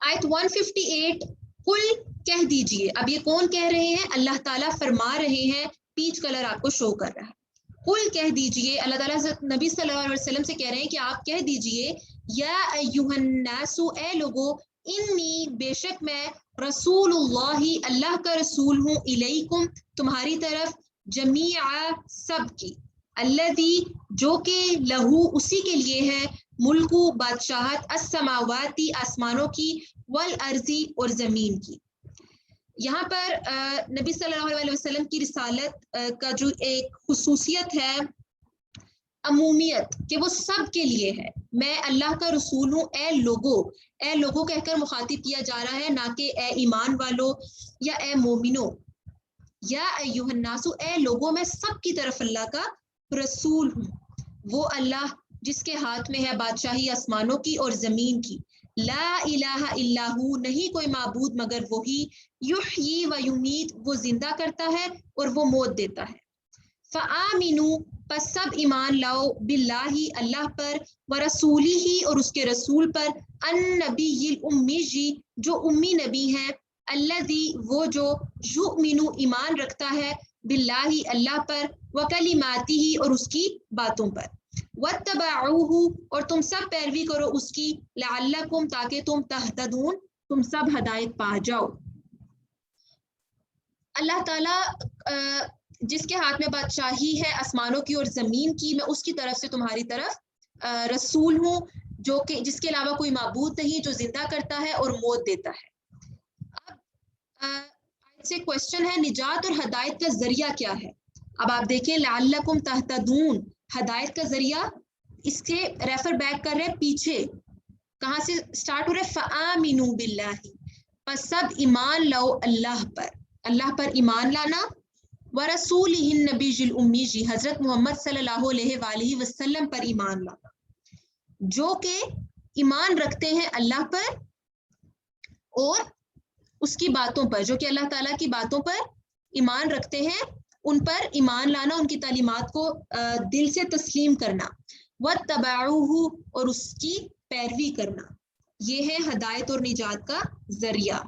آیت 158 قل کہہ دیجئے. اب یہ کون کہہ رہے ہیں؟ اللہ تعالیٰ فرما رہے ہیں. پیچ کلر آپ کو شو کر رہا ہے. قل کہہ دیجئے, اللہ تعالیٰ نبی صلی اللہ علیہ وسلم سے کہہ رہے ہیں کہ آپ کہہ دیجئے یا ایھا الناس, اے لوگو, انی بے شک میں رسول اللہ اللہ کا رسول ہوں, الیکم تمہاری طرف, جمیعا سب کی, الذی جو کہ لہو اسی کے لیے ہے, ملکو بادشاہت, السماواتی آسمانوں کی, والارضی اور زمین کی. یہاں پر نبی صلی اللہ علیہ وسلم کی رسالت کا جو ایک خصوصیت ہے عمومیت, کہ وہ سب کے لیے ہے. میں اللہ کا رسول ہوں, اے لوگو, اے لوگو کہہ کر مخاطب کیا جا رہا ہے, نہ کہ اے ایمان والو یا اے مومنو. یا ایھا الناس, اے لوگو, میں سب کی طرف اللہ کا رسول ہوں. وہ اللہ جس کے ہاتھ میں ہے بادشاہی آسمانوں کی اور زمین کی. لا الہ الا ہو, نہیں کوئی معبود مگر وہی. یحیی و یمیت, وہ زندہ کرتا ہے اور وہ موت دیتا ہے. فآمنوا, پس سب ایمان لاؤ, باللہ اللہ پر, ورسولہ اور اس کے رسول پر, النبی الامی جو امی نبی ہیں, الذی وہ جو, یؤمن ایمان رکھتا ہے, باللہ اللہ پر, وکلماتہ اور اس کی باتوں پر, واتبعوہ اور تم سب پیروی کرو اس کی, لعلکم تاکہ تم تہتدون تم سب ہدایت پا جاؤ. اللہ تعالیٰ جس کے ہاتھ میں بادشاہی ہے آسمانوں کی اور زمین کی, میں اس کی طرف سے تمہاری طرف رسول ہوں, جو کہ جس کے علاوہ کوئی معبود نہیں, جو زندہ کرتا ہے اور موت دیتا ہے. اب سے کوشچن ہے نجات اور ہدایت کا ذریعہ کیا ہے. اب آپ دیکھیں لعلکم تہتدون, ہدایت کا ذریعہ, اس کے ریفر بیک کر رہے پیچھے, کہاں سے سٹارٹ ہو رہا ہے, فآمنوا باللہ, پس سب ایمان لاؤ اللہ پر, اللہ پر ایمان لانا, ورسولہ النبی الامی, حضرت محمد صلی اللہ علیہ وآلہ وسلم پر ایمان لانا, جو کہ ایمان رکھتے ہیں اللہ پر اور اس کی باتوں پر, جو کہ اللہ تعالیٰ کی باتوں پر ایمان رکھتے ہیں, ان پر ایمان لانا, ان کی تعلیمات کو دل سے تسلیم کرنا, واتبعوہ اور اس کی پیروی کرنا. یہ ہے ہدایت اور نجات کا ذریعہ.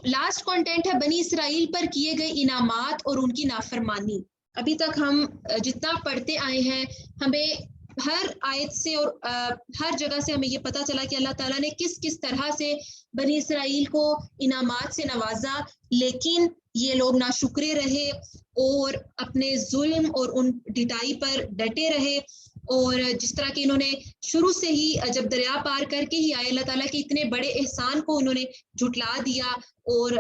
لاسٹ کنٹینٹ ہے بنی اسرائیل پر کیے گئے انعامات اور ان کی نافرمانی. ابھی تک ہم جتنا پڑھتے آئے ہیں, ہمیں ہر آیت سے اور ہر جگہ سے ہمیں یہ پتہ چلا کہ اللہ تعالیٰ نے کس کس طرح سے بنی اسرائیل کو انعامات سے نوازا, لیکن یہ لوگ ناشکرے رہے اور اپنے ظلم اور ان ڈٹائی پر ڈٹے رہے. اور جس طرح کہ انہوں نے شروع سے ہی جب دریا پار کر کے ہی آئے, اللہ تعالیٰ کے اتنے بڑے احسان کو انہوں نے جھٹلا دیا اور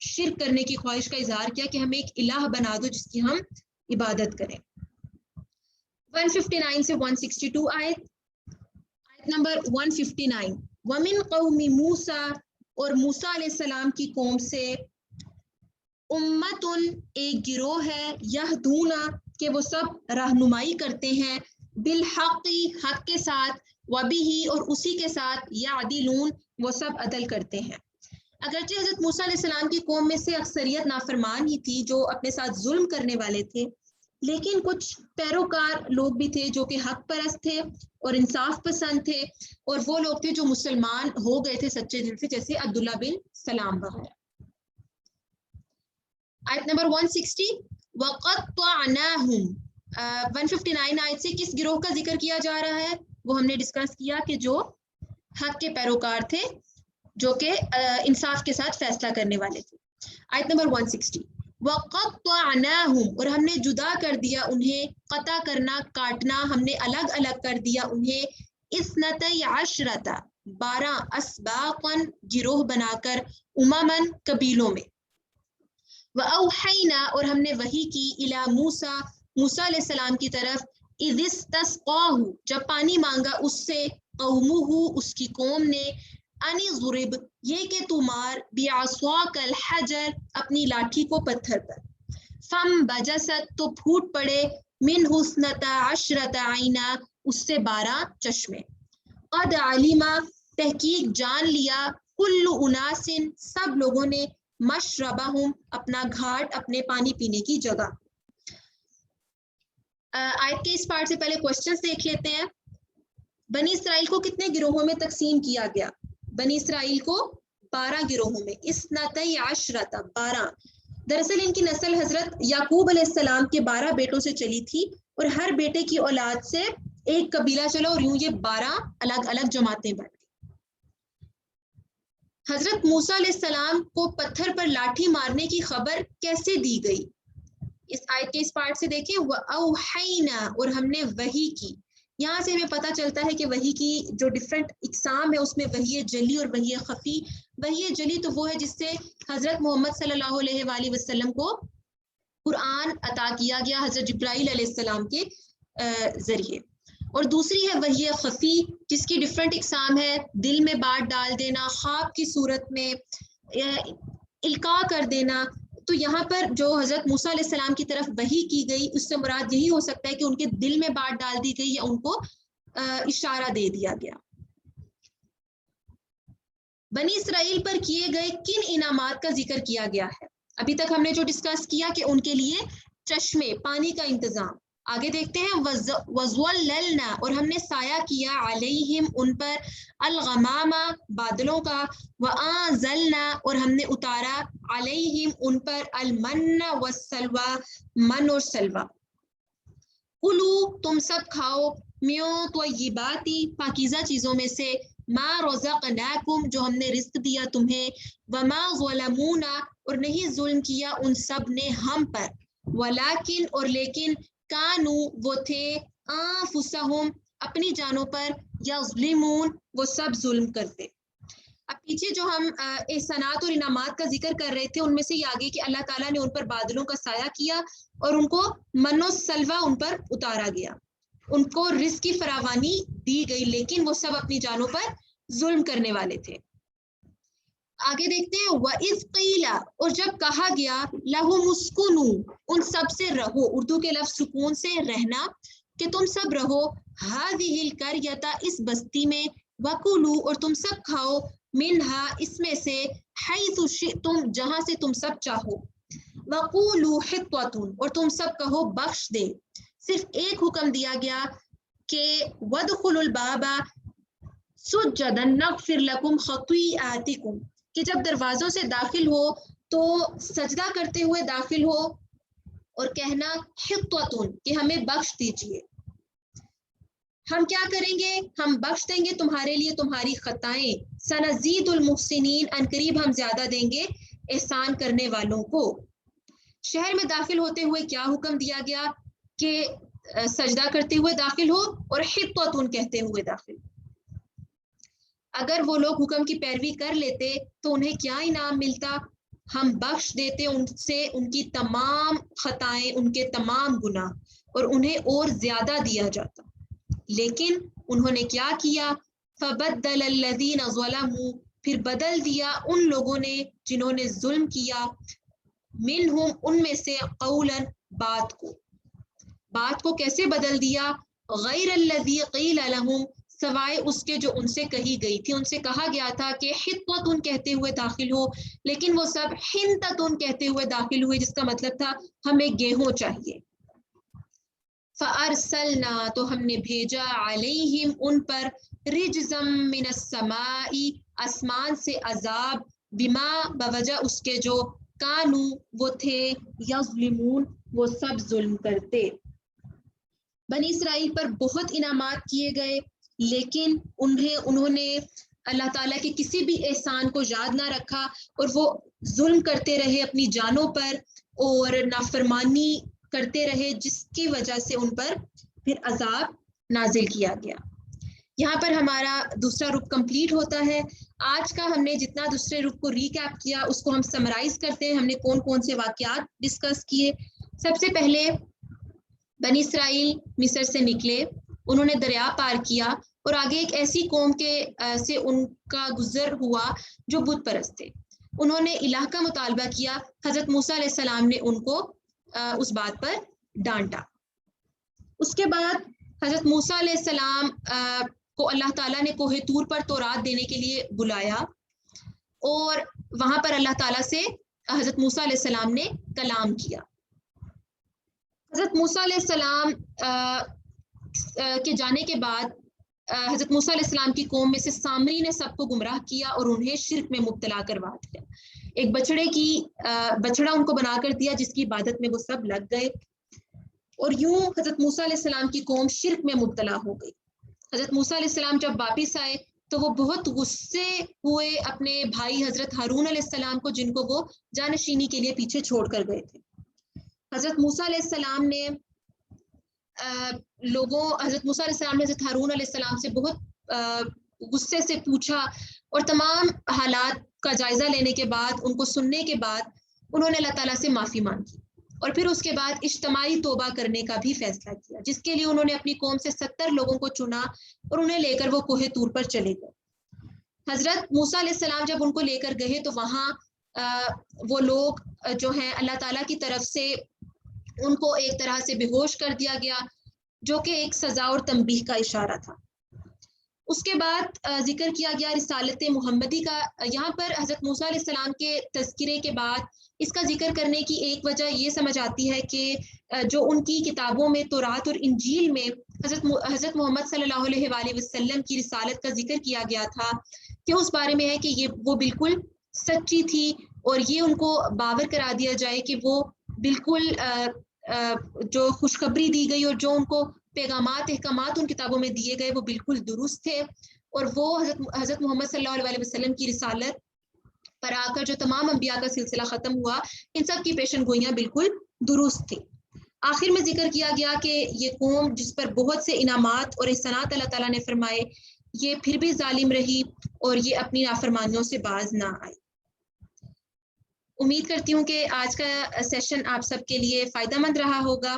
شرک کرنے کی خواہش کا اظہار کیا کہ ہمیں ایک الہ بنا دو جس کی ہم عبادت کریں. 159 سے 162 آیت نمبر 159. وَمِن قَوْمِ مُوسَىٰ, اور موسیٰ علیہ السلام کی قوم سے, امتن ایک گروہ ہے, یہدون کہ وہ سب رہنمائی کرتے ہیں, بالحق حق کے ساتھ, وبہ اور اسی کے ساتھ, یعدلون وہ سب عدل کرتے ہیں. اگرچہ حضرت موسیٰ علیہ السلام کی قوم میں سے اکثریت نافرمان ہی تھی جو اپنے ساتھ ظلم کرنے والے تھے, لیکن کچھ پیروکار لوگ بھی تھے جو کہ حق پرست تھے اور انصاف پسند تھے, اور وہ لوگ تھے جو مسلمان ہو گئے تھے سچے دل سے, جیسے عبداللہ بن سلام وغیرہ. آیت نمبر 160. وَقَطَّعْنَاهُمْ, 159 آیت سے کس گروہ کا ذکر کیا جا رہا ہے, وہ ہم نے ڈسکس کیا کہ جو حق کے پیروکار تھے, جو کہ انصاف کے ساتھ فیصلہ کرنے والے تھے. آیت نمبر 160. وَقَطَّعْنَاهُمْ, اور ہم نے جدا کر دیا انہیں, قطع کرنا کاٹنا, ہم نے الگ الگ کر دیا انہیں, اثنتئی عشرۃ 12 اسباقاً گروہ بنا کر, امماً قبیلوں میں. وَأَوْحَيْنَا, اور ہم نے وحی کی, إِلَى موسیٰ موسیٰ علیہ السلام کی طرف, إِذِ اسْتَسْقَاهُ جب پانی مانگا اس سے, قَوْمُهُ اس کی قوم نے, أَنِ اضْرِبْ یہ کہ تو مار, بِعَصَاكَ الْحَجَرَ اپنی لاٹھی کو پتھر پر, فَانْبَجَسَتْ تو پھوٹ پڑے, مِنْهُ اثْنَتَا عَشْرَةَ عَيْنًا اس سے 12 چشمے, قَدْ عَلِمَ تحقیق جان لیا, كُلُّ أُنَاسٍ سب لوگوں نے, مشربہم اپنا گھاٹ, اپنے پانی پینے کی جگہ. آیت کے اس پارٹ سے پہلے کوسچنز دیکھ لیتے ہیں. بنی اسرائیل کو کتنے گروہوں میں تقسیم کیا گیا؟ بنی اسرائیل کو 12 گروہوں میں، اثنتی عشرۃ 12. دراصل ان کی نسل حضرت یعقوب علیہ السلام کے 12 بیٹوں سے چلی تھی، اور ہر بیٹے کی اولاد سے ایک قبیلہ چلا، اور یوں یہ 12 الگ الگ جماعتیں بن گئی. حضرت موسیٰ علیہ السلام کو پتھر پر لاٹھی مارنے کی خبر کیسے دی گئی؟ اس آیت کے اس پارٹ سے دیکھیں، وَأَوْحَيْنَا، اور ہم نے وحی کی. یہاں سے ہمیں پتہ چلتا ہے کہ وحی کی جو ڈفرینٹ اقسام ہے اس میں وحی جلی اور وحی خفی. وحی جلی تو وہ ہے جس سے حضرت محمد صلی اللہ علیہ وآلہ وسلم کو قرآن عطا کیا گیا حضرت جبرائیل علیہ السلام کے ذریعے، اور دوسری ہے وحی خفی جس کی ڈفرینٹ اقسام ہے، دل میں بات ڈال دینا، خواب کی صورت میں القاء کر دینا. تو یہاں پر جو حضرت موسیٰ علیہ السلام کی طرف وحی کی گئی اس سے مراد یہی ہو سکتا ہے کہ ان کے دل میں بات ڈال دی گئی یا ان کو اشارہ دے دیا گیا. بنی اسرائیل پر کیے گئے کن انعامات کا ذکر کیا گیا ہے؟ ابھی تک ہم نے جو ڈسکس کیا کہ ان کے لیے چشمے، پانی کا انتظام. آگے دیکھتے ہیں، وَظَلَّلْنَا، اور ہم نے سایہ کیا، علیہم ان پر، الغمامہ بادلوں کا، وَأَنزَلْنَا اور ہم نے اتارا، علیہم ان پر، المن والسلوى من اور سلوى. کلو تم سب کھاؤ، میوں طیباتی پاکیزہ چیزوں میں سے، ما رزقناکم جو ہم نے رزق دیا تمہیں، وما ظلمونا اور نہیں ظلم کیا ان سب نے ہم پر، ولیکن اور لیکن، کانو وہ تھے، انفسہم اپنی جانوں پر، یظلمون وہ سب ظلم کرتے. اب پیچھے جو ہم احسانات اور انعامات کا ذکر کر رہے تھے ان میں سے یہ آگے کہ اللہ تعالیٰ نے ان پر بادلوں کا سایہ کیا اور ان کو من و سلوہ ان پر اتارا گیا، ان کو رزق کی فراوانی دی گئی، لیکن وہ سب اپنی جانوں پر ظلم کرنے والے تھے. آگے دیکھتے ہیں، وَإِذْ قِيلَ اور جب کہا گیا، لَهُمُ اسْكُنُوا ان سب سے رہو، اردو کے لفظ سکون سے رہنا، کہ تم سب رہو، هَذِهِ الْقَرْيَةَ اس بستی میں، وَكُلُوا اور تم سب کھاؤ، مِنْهَا اس میں سے، حَيْثُ شِئْتُمْ جہاں سے تم سب چاہو، وَقُولُوا حِطَّةٌ اور تم سب کہو بخش دے. صرف ایک حکم دیا گیا کہ وَادْخُلُوا الْبَابَ سُجَّدًا نَغْفِرْ لَكُمْ خَطِيئَاتِكُمْ کہ جب دروازوں سے داخل ہو تو سجدہ کرتے ہوئے داخل ہو اور کہنا حِطَّةٌ کہ ہمیں بخش دیجئے. ہم کیا کریں گے؟ ہم بخش دیں گے تمہارے لیے تمہاری خطائیں. سنزید المحسنین ان قریب ہم زیادہ دیں گے احسان کرنے والوں کو. شہر میں داخل ہوتے ہوئے کیا حکم دیا گیا کہ سجدہ کرتے ہوئے داخل ہو اور حِطَّةٌ کہتے ہوئے داخل ہو. اگر وہ لوگ حکم کی پیروی کر لیتے تو انہیں کیا انعام ملتا؟ ہم بخش دیتے ان سے ان کی تمام خطائیں، ان کے تمام گناہ، اور انہیں اور زیادہ دیا جاتا. لیکن انہوں نے کیا کیا؟ فَبَدَّلَ الَّذِينَ ظَلَمُوا پھر بدل دیا ان لوگوں نے جنہوں نے ظلم کیا، منہم ان میں سے، قولاً بات کو کیسے بدل دیا؟ غیر الذی قیل لہم سوائے اس کے جو ان سے کہی گئی تھی. ان سے کہا گیا تھا کہ حِطَّةٌ کہتے ہوئے داخل ہو، لیکن وہ سب حِنطَةٌ کہتے ہوئے داخل ہوئے، جس کا مطلب تھا ہمیں گیہوں چاہیے. فَأَرْسَلْنَا تو ہم نے بھیجا، عَلَيْهِمْ ان پر، رِجْزًا مِّنَ السَّمَاءِ آسمان سے عذاب، بما بوجہ اس کے جو، کانو وہ تھے، یظلمون وہ سب ظلم کرتے. بنی اسرائیل پر بہت انعامات کیے گئے، لیکن انہوں نے اللہ تعالیٰ کے کسی بھی احسان کو یاد نہ رکھا اور وہ ظلم کرتے رہے اپنی جانوں پر اور نافرمانی کرتے رہے، جس کی وجہ سے ان پر پھر عذاب نازل کیا گیا. یہاں پر ہمارا دوسرا رکو کمپلیٹ ہوتا ہے. آج کا ہم نے جتنا دوسرے رکو کو ریکیپ کیا اس کو ہم سمرائز کرتے ہیں. ہم نے کون کون سے واقعات ڈسکس کیے؟ سب سے پہلے بنی اسرائیل مصر سے نکلے، انہوں نے دریا پار کیا اور آگے ایک ایسی قوم کے سے ان کا گزر ہوا جو بت پرست تھے. انہوں نے الہ کا مطالبہ کیا، حضرت موسیٰ علیہ السلام نے ان کو اس بات پر ڈانٹا. اس کے بعد حضرت موسیٰ علیہ السلام کو اللہ تعالیٰ نے کوہ طور پر تورات دینے کے لیے بلایا اور وہاں پر اللہ تعالیٰ سے حضرت موسیٰ علیہ السلام نے کلام کیا. حضرت موسیٰ علیہ السلام کے جانے کے بعد حضرت موسیٰ علیہ السلام کی قوم میں سے سامری نے سب کو گمراہ کیا اور انہیں شرک میں مبتلا کروا دیا. ایک بچڑا ان کو بنا کر دیا جس کی عبادت میں وہ سب لگ گئے, اور یوں حضرت موسیٰ علیہ السلام کی قوم شرک میں مبتلا ہو گئی. حضرت موسیٰ علیہ السلام جب واپس آئے تو وہ بہت غصے ہوئے اپنے بھائی حضرت ہارون علیہ السلام کو, جن کو وہ جانشینی کے لیے پیچھے چھوڑ کر گئے تھے. حضرت موسیٰ علیہ السلام نے حضرت ہارون علیہ السلام سے بہت غصے سے پوچھا, اور تمام حالات کا جائزہ لینے کے بعد, ان کو سننے کے بعد, انہوں نے اللہ تعالیٰ سے معافی مانگی, اور پھر اس کے بعد اجتماعی توبہ کرنے کا بھی فیصلہ کیا, جس کے لیے انہوں نے اپنی قوم سے 70 لوگوں کو چنا اور انہیں لے کر وہ کوہ طور پر چلے گئے. حضرت موسیٰ علیہ السلام جب ان کو لے کر گئے تو وہاں وہ لوگ جو ہیں اللہ تعالیٰ کی طرف سے ان کو ایک طرح سے بے ہوش کر دیا گیا, جو کہ ایک سزا اور تنبیہ کا اشارہ تھا. اس کے بعد ذکر کیا گیا رسالت محمدی کا. یہاں پر حضرت موسیٰ علیہ السلام کے تذکرے کے بعد اس کا ذکر کرنے کی ایک وجہ یہ سمجھ آتی ہے کہ جو ان کی کتابوں میں تورات اور انجیل میں حضرت محمد صلی اللہ علیہ وآلہ وسلم کی رسالت کا ذکر کیا گیا تھا, کہ اس بارے میں ہے کہ وہ بالکل سچی تھی, اور یہ ان کو باور کرا دیا جائے کہ وہ بالکل جو خوشخبری دی گئی اور جو ان کو پیغامات احکامات ان کتابوں میں دیے گئے وہ بالکل درست تھے, اور وہ حضرت محمد صلی اللہ علیہ وسلم کی رسالت پر آ کر جو تمام انبیاء کا سلسلہ ختم ہوا, ان سب کی پیشن گوئیاں بالکل درست تھی. آخر میں ذکر کیا گیا کہ یہ قوم جس پر بہت سے انعامات اور احسانات اللہ تعالیٰ نے فرمائے, یہ پھر بھی ظالم رہی اور یہ اپنی نافرمانیوں سے باز نہ آئی. امید کرتی ہوں کہ آج کا سیشن آپ سب کے لیے فائدہ مند رہا ہوگا.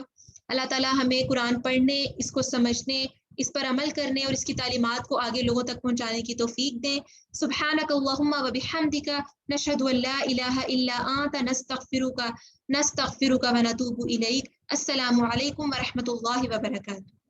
اللہ تعالیٰ ہمیں قرآن پڑھنے, اس کو سمجھنے, اس پر عمل کرنے اور اس کی تعلیمات کو آگے لوگوں تک پہنچانے کی توفیق دیں. سبحانک اللہم و بحمدک نشہد ان لا الہ الا انت نستغفرک و نتوب الیک. السلام علیکم ورحمۃ اللہ وبرکاتہ.